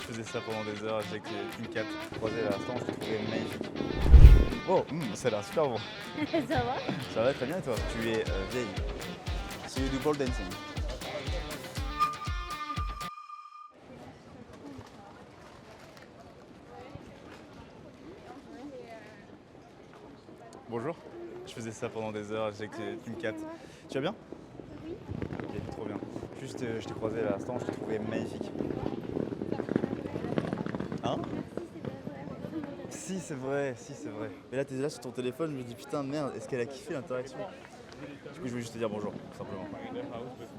je faisais ça pendant des heures avec une capte croisée à l'instant, je te trouvais magnifique. Oh, ça a l'air super bon. Ça va? Ça va très bien et toi? Tu es vieille. So you do pole dancing. Bonjour, je faisais ça pendant des heures avec une capte. Tu vas bien? Oui. Ok, trop bien. Juste, je t'ai croisé à l'instant, je te trouvais magnifique. Hein? Si, c'est vrai, si, c'est vrai. Mais là, t'es là sur ton téléphone, je me dis putain, merde, est-ce qu'elle a kiffé l'interaction? Du coup, je voulais juste te dire bonjour, tout simplement.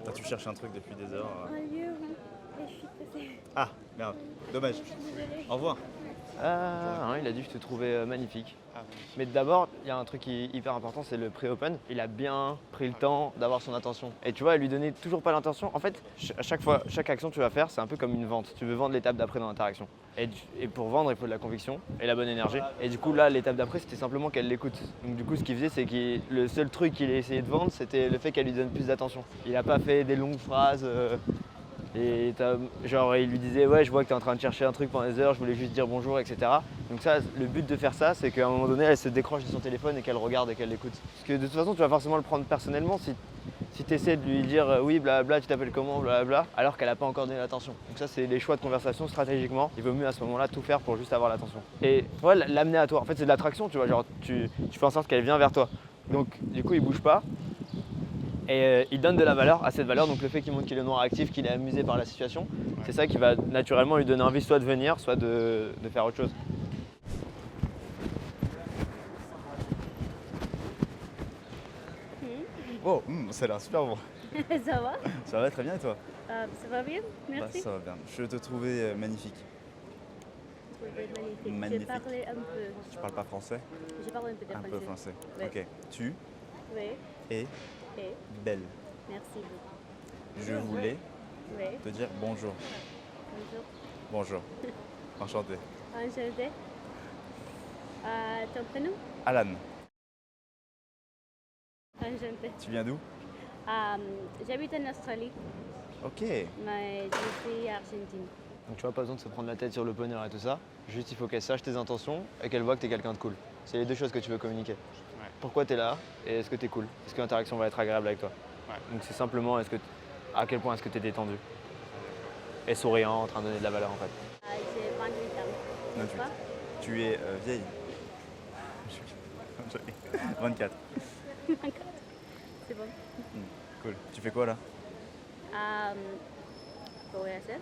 Ah, tu cherches un truc depuis des heures. Un lieu, oui. Et je suis pressée. Ah, merde, dommage. Au revoir. Ah, il a dit que je te trouvais magnifique. Mais d'abord, il y a un truc qui est hyper important, c'est le pré-open. Il a bien pris le temps d'avoir son attention. Et tu vois, lui donner toujours pas l'intention. En fait, à chaque fois, chaque action que tu vas faire, c'est un peu comme une vente. Tu veux vendre l'étape d'après dans l'interaction. Et pour vendre, il faut de la conviction et la bonne énergie. Et du coup, là, l'étape d'après, c'était simplement qu'elle l'écoute. Donc du coup, ce qu'il faisait, c'est que le seul truc qu'il a essayé de vendre, c'était le fait qu'elle lui donne plus d'attention. Il n'a pas fait des longues phrases. Et genre il lui disait ouais je vois que tu es en train de chercher un truc pendant des heures, je voulais juste dire bonjour, etc. Donc ça, le but de faire ça, c'est qu'à un moment donné, elle se décroche de son téléphone et qu'elle regarde et qu'elle l'écoute. Parce que de toute façon, tu vas forcément le prendre personnellement si tu essaies de lui dire oui blabla, tu t'appelles comment, blabla, alors qu'elle n'a pas encore donné l'attention. Donc ça, c'est les choix de conversation stratégiquement. Il vaut mieux à ce moment-là tout faire pour juste avoir l'attention. Et ouais, l'amener à toi. En fait, c'est de l'attraction, tu vois, genre tu fais en sorte qu'elle vienne vers toi. Donc du coup, il bouge pas. Et il donne de la valeur à cette valeur, donc le fait qu'il montre qu'il est noir actif, qu'il est amusé par la situation, c'est ça qui va naturellement lui donner envie soit de venir, soit de faire autre chose. Oh, ça a l'air super bon. Ça va? Ça va très bien et toi? Ça va bien? Merci. Bah, ça va bien. Je te trouvais magnifique. Magnifique. Magnifique. J'ai parlé un peu. Tu parles pas français? J'ai parlé un peu de Un peu français. Ouais. Ok. Tu Oui. es Et belle. merci beaucoup. Je voulais Oui. te dire bonjour. Bonjour. Bonjour. Enchanté. Enchantée. Ton prénom? Alan, Enchantée. tu viens d'où? J'habite en Australie, Ok. mais je suis argentine. Donc tu vois, pas besoin de se prendre la tête sur le bonheur et tout ça, juste il faut qu'elle sache tes intentions et qu'elle voit que tu es quelqu'un de cool. C'est les deux choses que tu veux communiquer. Ouais. Pourquoi tu es là et est-ce que tu es cool? Est-ce que l'interaction va être agréable avec toi? Ouais. Donc c'est simplement à quel point est-ce que tu es détendu et souriant, en train de donner de la valeur en fait. J'ai 28 ans. 28. Toi? Tu es vieille. 24. C'est bon. Cool. Tu fais quoi là? Pour ASL?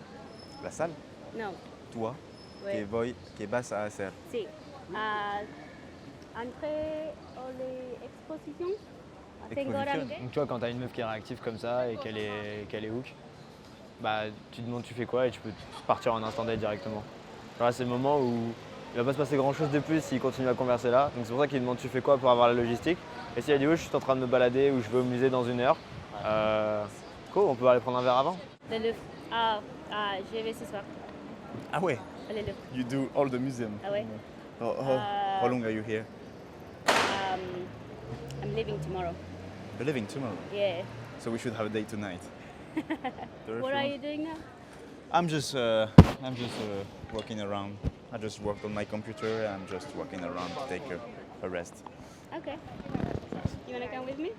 La salle? Non. Toi, Oui. qui est basse à ASR. Si. Entrer aux expositions? Exposition. Donc tu vois, quand tu as une meuf qui est réactive comme ça et qu'elle est hook, bah tu te demandes tu fais quoi et tu peux partir en instant date directement. Alors là, c'est le moment où il va pas se passer grand chose de plus s'il continue à converser là. Donc c'est pour ça qu'il demande tu fais quoi pour avoir la logistique. Et s'il a dit oui, je suis en train de me balader ou je vais au musée dans 1 heure, cool, on peut aller prendre un verre avant. Le Louvre. Je vais ce soir. Ah ouais. Le Louvre. You do all the museum. Ah ouais. How long are you here? I'm leaving tomorrow. You're leaving tomorrow. Yeah. So we should have a date tonight. What are you doing now? I'm just walking around. I just worked on my computer and I'm just walking around to take a rest. Okay. You wanna come with me?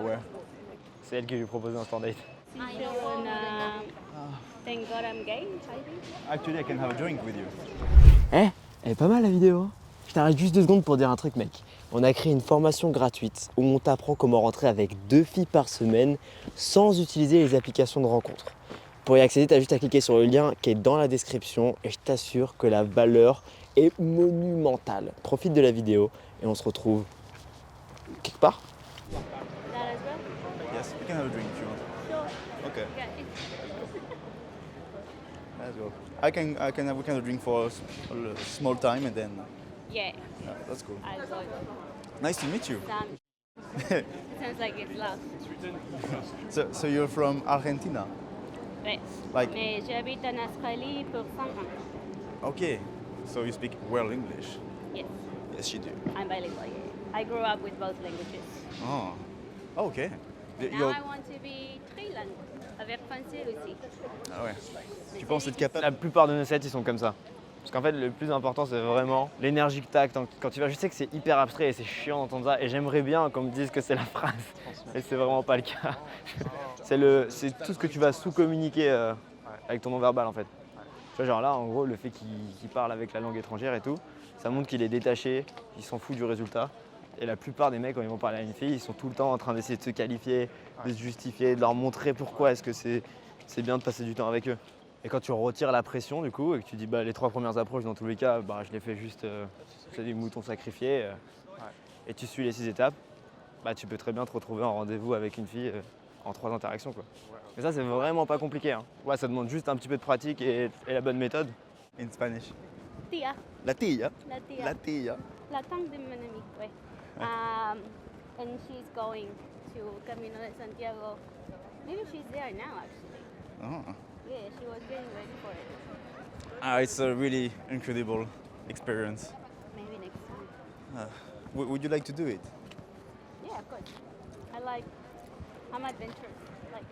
Where? C'est elle qui lui propose un instant date. I don't thank God I'm gay, I think. Actually, I can have a drink with you. Eh, elle est pas mal la vidéo, hein. Je t'arrête juste 2 secondes pour dire un truc, mec. On a créé une formation gratuite où on t'apprend comment rentrer avec 2 filles par semaine sans utiliser les applications de rencontre. Pour y accéder, tu as juste à cliquer sur le lien qui est dans la description et je t'assure que la valeur est monumentale. Profite de la vidéo et on se retrouve quelque part. That as well? Yes, we can have a drink if you want. Sure. Okay. Yeah. Let's go. We can have a drink for a small time and then. Yeah. Yeah, that's cool. I'll go. Nice to meet you. It sounds like it's love. So you're from Argentina? Ouais. Like, Mais j'habite en Australie pour 5 ans. okay. So you speak well English? Yes. Yes, you do. I'm bilingual, yeah. I grew up with both languages. Oh, okay. Now I want to be trilingual. avec français aussi. Ah ouais. Tu penses être capable? La plupart de nos sets, ils sont comme ça. Parce qu'en fait, le plus important, c'est vraiment l'énergie que tu as quand tu vas. Je sais que c'est hyper abstrait et c'est chiant d'entendre ça. Et j'aimerais bien qu'on me dise que c'est la phrase. Mais c'est vraiment pas le cas. C'est tout ce que tu vas sous-communiquer avec ton non-verbal, en fait. Tu vois, genre là, en gros, le fait qu'il parle avec la langue étrangère et tout, ça montre qu'il est détaché, il s'en fout du résultat. Et la plupart des mecs, quand ils vont parler à une fille, ils sont tout le temps en train d'essayer de se qualifier, de se justifier, de leur montrer pourquoi est-ce que c'est bien de passer du temps avec eux. Et quand tu retires la pression du coup et que tu dis bah, les 3 premières approches dans tous les cas, bah, je les fais juste, c'est des moutons sacrifiés et tu suis les 6 étapes, bah, tu peux très bien te retrouver en rendez-vous avec une fille en 3 interactions. Quoi. Mais ça c'est vraiment pas compliqué. Hein. Ouais, ça demande juste un petit peu de pratique et la bonne méthode. In Spanish. Tia, La tía. la tía. La tía. La tante de mon ami, ouais. And she's going to Camino de Santiago. Maybe she's there now, actually. Oh. Yeah, she was getting ready for it. Ah, it's a really incredible experience. Maybe next time. Would you like to do it? Yeah, of course. I'm adventurous. Like,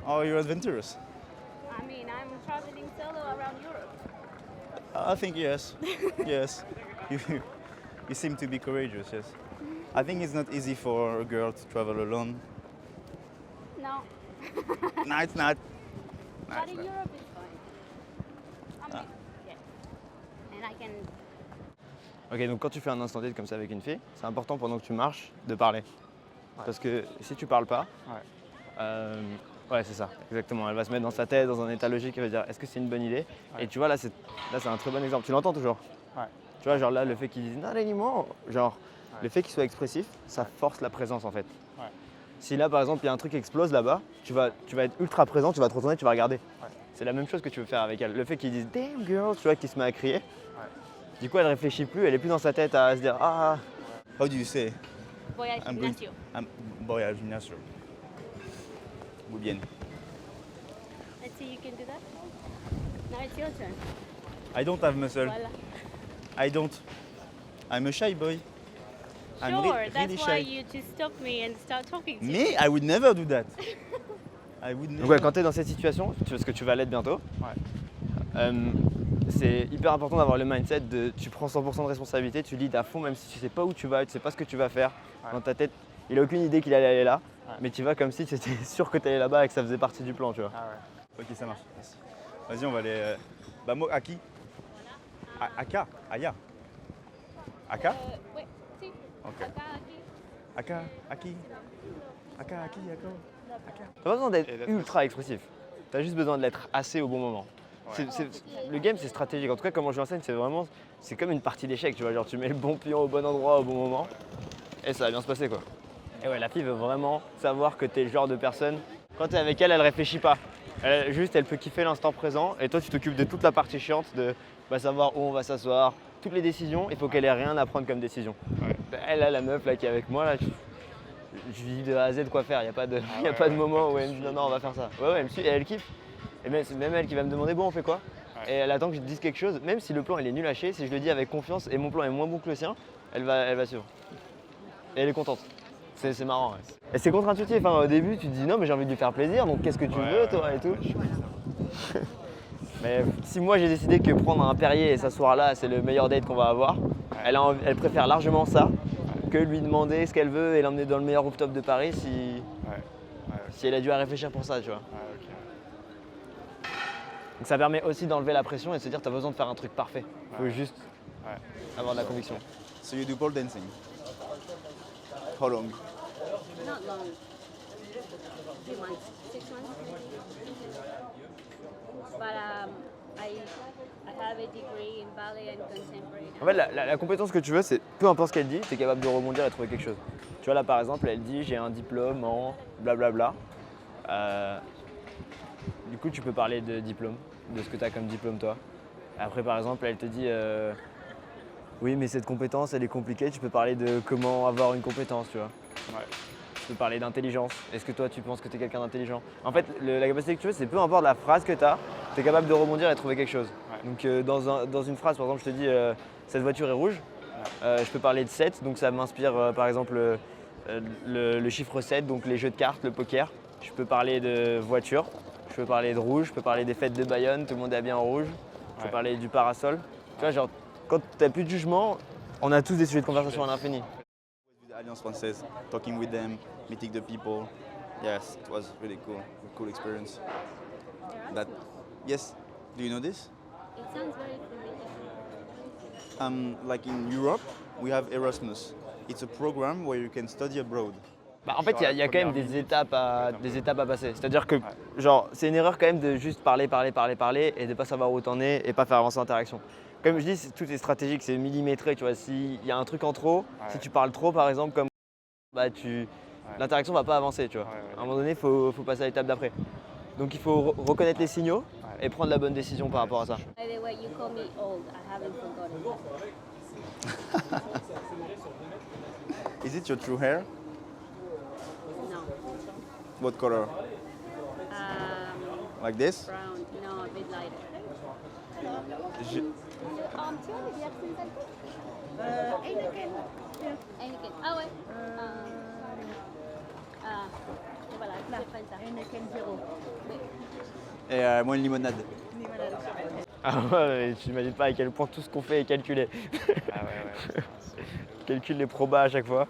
Oh, you're adventurous. I mean, I'm traveling solo around Europe. I think yes. Yes. You seem to be courageous, yes. I think it's not easy for a girl to travel alone. No, No, it's not. No, but it's in not. Europe it's fine. I mean, yeah. And I can. Ok, donc quand tu fais un instant date comme ça avec une fille, c'est important pendant que tu marches de parler. Parce que si tu parles pas, ouais c'est ça, exactement. Elle va se mettre dans sa tête, dans un état logique, elle va dire est-ce que c'est une bonne idée? Et tu vois là c'est un très bon exemple. Tu l'entends toujours? Tu vois genre là le fait qu'il dise not anymore, genre le fait qu'il soit expressif, ça force la présence en fait. Si là par exemple il y a un truc qui explose là-bas, tu vas être ultra présent, tu vas te retourner, tu vas regarder. C'est la même chose que tu veux faire avec elle. Le fait qu'il dise damn girl, tu vois, qu'il se met à crier. Du coup elle réfléchit plus, elle est plus dans sa tête à se dire ah. How do you say? Voy al I'm going. gimnasio. Voy al gimnasio. Muy bien. Let's see, you can do that. Now it's your turn. I don't have muscle. Voila. I don't. I'm a shy boy. I'm Sure, really that's why shy. you just stop me and start talking to me. Me? I would never do that. I would never. Donc ouais, quand tu es dans cette situation, parce que tu vas l'être bientôt, c'est hyper important d'avoir le mindset de tu prends 100% de responsabilité, tu leads à fond même si tu sais pas où tu vas, tu sais pas ce que tu vas faire. Dans ta tête, il a aucune idée qu'il allait aller là, mais tu vas comme si tu étais sûr que tu allais là-bas et que ça faisait partie du plan, tu vois. Ok, ça marche. Merci. Vas-y, on va aller. Bah, moi, à qui? Aka? Aya? Aka? Ouais, si. Ok. Acá, aquí. Aka? Aki? Aka? Aki? Aka? T'as pas besoin d'être ultra expressif, t'as juste besoin de l'être assez au bon moment. Le game c'est stratégique, en tout cas comment je l'enseigne c'est comme une partie d'échecs, tu vois, genre tu mets le bon pion au bon endroit au bon moment et ça va bien se passer quoi. Et ouais, la fille veut vraiment savoir que t'es le genre de personne, quand t'es avec elle, elle réfléchit pas. Elle peut kiffer l'instant présent et toi tu t'occupes de toute la partie chiante de savoir où on va s'asseoir, toutes les décisions, il faut qu'elle ait rien à prendre comme décision. Elle, là, la meuf là, qui est avec moi, là, je lui dis de A à Z quoi faire, il n'y a pas de moment où elle me dit non, on va faire ça. Ouais, elle me suit et elle kiffe. Et c'est même elle qui va me demander bon, on fait quoi? Et elle attend que je te dise quelque chose, même si le plan il est nul à chier, si je le dis avec confiance et mon plan est moins bon que le sien, elle va suivre. Et elle est contente. C'est marrant. Ouais. Et c'est contre-intuitif, hein. Au début tu te dis non mais j'ai envie de lui faire plaisir, donc qu'est-ce que tu veux toi et tout. Mais si moi j'ai décidé que prendre un Perrier et s'asseoir là c'est le meilleur date qu'on va avoir, elle préfère largement ça que lui demander ce qu'elle veut et l'emmener dans le meilleur rooftop de Paris si elle a dû à réfléchir pour ça, tu vois. Donc ça permet aussi d'enlever la pression et de se dire t'as besoin de faire un truc parfait. Faut juste avoir de la conviction. So you do pole dancing? How long? Not long. 3 months, 6 months. But I have a degree in ballet and contemporary. En fait, la compétence que tu veux, c'est peu importe ce qu'elle dit, tu es capable de rebondir et trouver quelque chose. Tu vois, là par exemple, elle dit j'ai un diplôme en blablabla. Du coup, tu peux parler de diplôme, de ce que tu as comme diplôme toi. Après, par exemple, elle te dit oui, mais cette compétence, elle est compliquée. Tu peux parler de comment avoir une compétence, tu vois. Tu peux parler d'intelligence. Est-ce que toi, tu penses que tu es quelqu'un d'intelligent? En fait, la capacité que tu veux, c'est peu importe la phrase que tu as, tu es capable de rebondir et de trouver quelque chose. Donc, dans une phrase, par exemple, je te dis cette voiture est rouge. Je peux parler de 7, donc ça m'inspire par exemple le chiffre 7, donc les jeux de cartes, le poker. Je peux parler de voiture, je peux parler de rouge, je peux parler des fêtes de Bayonne, tout le monde est habillé en rouge. Je peux parler du parasol. Tu vois, genre, quand t'as plus de jugement, on a tous des sujets de conversation à l'infini. With the Alliance Française, talking with them, meeting the people. Yes, it was really cool. A cool experience. That, yes. Do you know this? It sounds very familiar. Like in Europe, we have Erasmus. It's a program where you can study abroad. Bah, en fait, il y a quand même des étapes à passer. C'est-à-dire que, genre, c'est une erreur quand même de juste parler et de pas savoir où t'en es et pas faire avancer l'interaction. Comme je dis, tout est stratégique, c'est millimétré, tu vois. S'il y a un truc en trop, si tu parles trop, par exemple, comme bah, l'interaction va pas avancer, tu vois. À un moment donné, il faut passer à l'étape d'après. Donc il faut reconnaître les signaux et prendre la bonne décision par rapport à ça. By the way, you call me old. I haven't forgotten. Is it your true hair? No. What color? Like this? Brown. No, a bit lighter. Je- Tu as les accents alpes? Heineken. Heineken. Ah ouais. Et voilà, je vais prendre ça. Heineken 0. Oui. Et moi une limonade. Ah ouais, tu n'imagines pas à quel point tout ce qu'on fait est calculé. Ah ouais. Calcule les probas à chaque fois.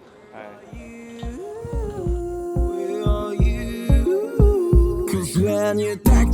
Cause when you talk